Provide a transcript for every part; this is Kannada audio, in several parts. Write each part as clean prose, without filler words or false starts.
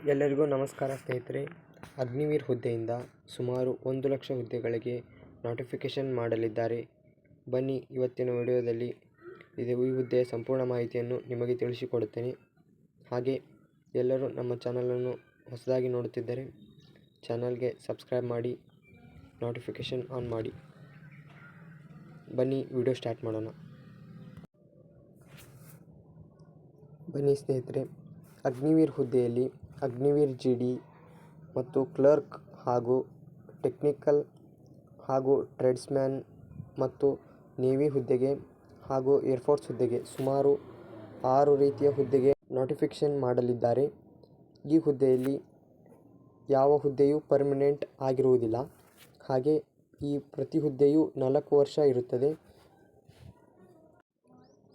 ಎಲ್ಲರಿಗೂ ನಮಸ್ಕಾರ ಸ್ನೇಹಿತರೆ. ಅಗ್ನಿವೀರ್ ಹುದ್ದೆಯಿಂದ ಸುಮಾರು 1,00,000 ಹುದ್ದೆಗಳಿಗೆ ನೋಟಿಫಿಕೇಷನ್ ಮಾಡಲಿದ್ದಾರೆ. ಬನ್ನಿ ಇವತ್ತಿನ ವಿಡಿಯೋದಲ್ಲಿ ಈ ಹುದ್ದೆಯ ಸಂಪೂರ್ಣ ಮಾಹಿತಿಯನ್ನು ನಿಮಗೆ ತಿಳಿಸಿಕೊಡುತ್ತೇನೆ. ಹಾಗೆ ಎಲ್ಲರೂ ನಮ್ಮ ಚಾನಲನ್ನು ಹೊಸದಾಗಿ ನೋಡುತ್ತಿದ್ದರೆ ಚಾನಲ್ಗೆ ಸಬ್ಸ್ಕ್ರೈಬ್ ಮಾಡಿ, ನೋಟಿಫಿಕೇಷನ್ ಆನ್ ಮಾಡಿ. ಬನ್ನಿ ವಿಡಿಯೋ ಸ್ಟಾರ್ಟ್ ಮಾಡೋಣ. ಬನ್ನಿ ಸ್ನೇಹಿತರೆ, ಅಗ್ನಿವೀರ್ ಹುದ್ದೆಯಲ್ಲಿ ಅಗ್ನಿವೀರ್ GD ಮತ್ತು ಕ್ಲರ್ಕ್ ಹಾಗೂ ಟೆಕ್ನಿಕಲ್ ಹಾಗೂ ಟ್ರೇಡ್ಸ್ಮ್ಯಾನ್ ಮತ್ತು ನೇವಿ ಹುದ್ದೆಗೆ ಹಾಗೂ ಏರ್ಫೋರ್ಸ್ ಹುದ್ದೆಗೆ ಸುಮಾರು 6 ರೀತಿಯ ಹುದ್ದೆಗೆ ನೋಟಿಫಿಕೇಷನ್ ಮಾಡಲಿದ್ದಾರೆ. ಈ ಹುದ್ದೆಯಲ್ಲಿ ಯಾವ ಹುದ್ದೆಯೂ ಪರ್ಮನೆಂಟ್ ಆಗಿರುವುದಿಲ್ಲ. ಹಾಗೆ ಈ ಪ್ರತಿ ಹುದ್ದೆಯೂ 4 ವರ್ಷ ಇರುತ್ತದೆ.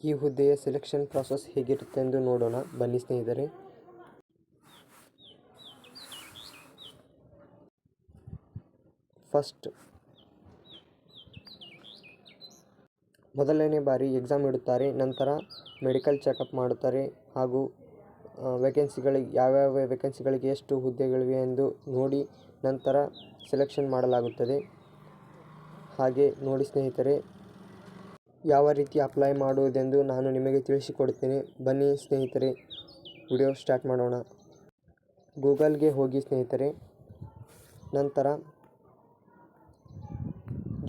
ಈ ಹುದ್ದೆಯ ಸೆಲೆಕ್ಷನ್ ಪ್ರಾಸೆಸ್ ಹೇಗಿರುತ್ತೆ ಎಂದು ನೋಡೋಣ. ಬನ್ನಿ ಸ್ನೇಹಿತರೆ. ಫಸ್ಟ್ ಮೊದಲನೇ ಬಾರಿ ಎಕ್ಸಾಮ್ ಇಡುತ್ತಾರೆ. ನಂತರ ಮೆಡಿಕಲ್ ಚೆಕಪ್ ಮಾಡುತ್ತಾರೆ ಹಾಗೂ ಯಾವ್ಯಾವ ವೇಕೆನ್ಸಿಗಳಿಗೆ ಎಷ್ಟು ಹುದ್ದೆಗಳಿವೆ ಎಂದು ನೋಡಿ ನಂತರ ಸೆಲೆಕ್ಷನ್ ಮಾಡಲಾಗುತ್ತದೆ. ಹಾಗೆ ನೋಡಿ ಸ್ನೇಹಿತರೆ, ಯಾವ ರೀತಿ ಅಪ್ಲೈ ಮಾಡುವುದೆಂದು ನಾನು ನಿಮಗೆ ತಿಳಿಸಿಕೊಡುತ್ತೇನೆ. ಬನ್ನಿ ಸ್ನೇಹಿತರೆ, ವಿಡಿಯೋ ಸ್ಟಾರ್ಟ್ ಮಾಡೋಣ. ಗೂಗಲ್ಗೆ ಹೋಗಿ ಸ್ನೇಹಿತರೆ. ನಂತರ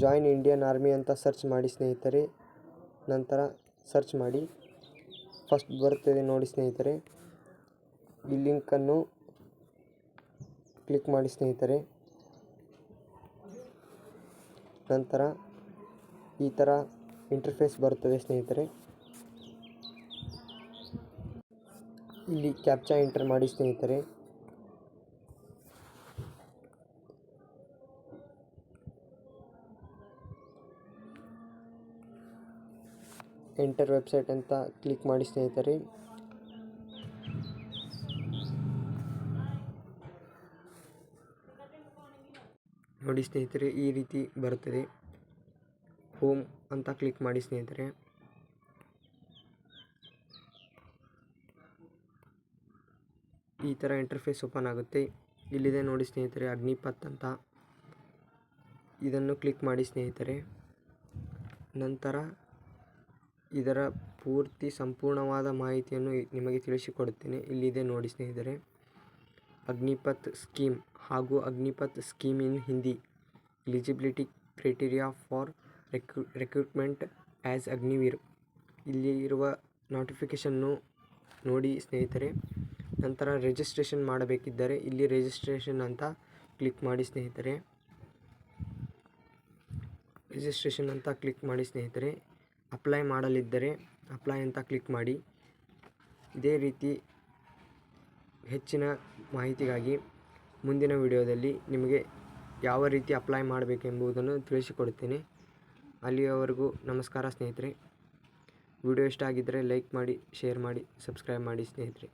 ಜಾಯಿನ್ ಇಂಡಿಯನ್ ಆರ್ಮಿ ಅಂತ ಸರ್ಚ್ ಮಾಡಿ ಸ್ನೇಹಿತರೆ. ನಂತರ ಸರ್ಚ್ ಮಾಡಿ, ಫಸ್ಟ್ ಬರುತ್ತದೆ ನೋಡಿ ಸ್ನೇಹಿತರೆ. ಈ ಲಿಂಕನ್ನು ಕ್ಲಿಕ್ ಮಾಡಿ ಸ್ನೇಹಿತರೆ. ನಂತರ ಈ ಥರ ಇಂಟರ್ಫೇಸ್ ಬರುತ್ತದೆ ಸ್ನೇಹಿತರೆ. ಇಲ್ಲಿ ಕ್ಯಾಪ್ಚಾ ಎಂಟರ್ ಮಾಡಿ ಸ್ನೇಹಿತರೆ. ಎಂಟರ್ ವೆಬ್ಸೈಟ್ ಅಂತ ಕ್ಲಿಕ್ ಮಾಡಿ ಸ್ನೇಹಿತರೆ. ನೋಡಿ ಸ್ನೇಹಿತರೆ, ಈ ರೀತಿ ಬರುತ್ತದೆ. ಹೋಮ್ ಅಂತ ಕ್ಲಿಕ್ ಮಾಡಿ ಸ್ನೇಹಿತರೆ. ಈ ಥರ ಇಂಟರ್ಫೇಸ್ ಓಪನ್ ಆಗುತ್ತೆ. ಇಲ್ಲಿದೆ ನೋಡಿ ಸ್ನೇಹಿತರೆ, ಅಗ್ನಿಪಥ್ ಅಂತ. ಇದನ್ನು ಕ್ಲಿಕ್ ಮಾಡಿ ಸ್ನೇಹಿತರೆ. ನಂತರ ಇದರ ಪೂರ್ತಿ ಸಂಪೂರ್ಣವಾದ ಮಾಹಿತಿಯನ್ನು ನಿಮಗೆ ತಿಳಿಸಿಕೊಡುತ್ತೇನೆ. ಇಲ್ಲಿದೆ ನೋಡಿ ಸ್ನೇಹಿತರೆ, ಅಗ್ನಿಪಥ್ ಸ್ಕೀಮ್ ಹಾಗೂ Agnipath scheme in Hindi, eligibility criteria for recruitment as Agniveer. ಇಲ್ಲಿ ಇರುವ ನೋಟಿಫಿಕೇಷನ್ನು ನೋಡಿ ಸ್ನೇಹಿತರೆ. ನಂತರ ರಿಜಿಸ್ಟ್ರೇಷನ್ ಮಾಡಬೇಕಿದ್ದರೆ ಇಲ್ಲಿ ರಿಜಿಸ್ಟ್ರೇಷನ್ ಅಂತ ಕ್ಲಿಕ್ ಮಾಡಿ ಸ್ನೇಹಿತರೆ. ರಿಜಿಸ್ಟ್ರೇಷನ್ ಅಂತ ಕ್ಲಿಕ್ ಮಾಡಿ ಸ್ನೇಹಿತರೆ. ಅಪ್ಲೈ ಮಾಡಲಿದ್ದರೆ ಅಪ್ಲೈ ಅಂತ ಕ್ಲಿಕ್ ಮಾಡಿ. ಇದೇ ರೀತಿ ಹೆಚ್ಚಿನ ಮಾಹಿತಿಗಾಗಿ ಮುಂದಿನ ವಿಡಿಯೋದಲ್ಲಿ ನಿಮಗೆ ಯಾವ ರೀತಿ ಅಪ್ಲೈ ಮಾಡಬೇಕೆಂಬುದನ್ನು ತಿಳಿಸಿಕೊಡುತ್ತೇನೆ. ಅಲ್ಲಿಯವರೆಗೂ ನಮಸ್ಕಾರ ಸ್ನೇಹಿತರೆ. ವಿಡಿಯೋ ಇಷ್ಟ ಆಗಿದ್ದರೆ ಲೈಕ್ ಮಾಡಿ, ಶೇರ್ ಮಾಡಿ, ಸಬ್ಸ್ಕ್ರೈಬ್ ಮಾಡಿ ಸ್ನೇಹಿತರೆ.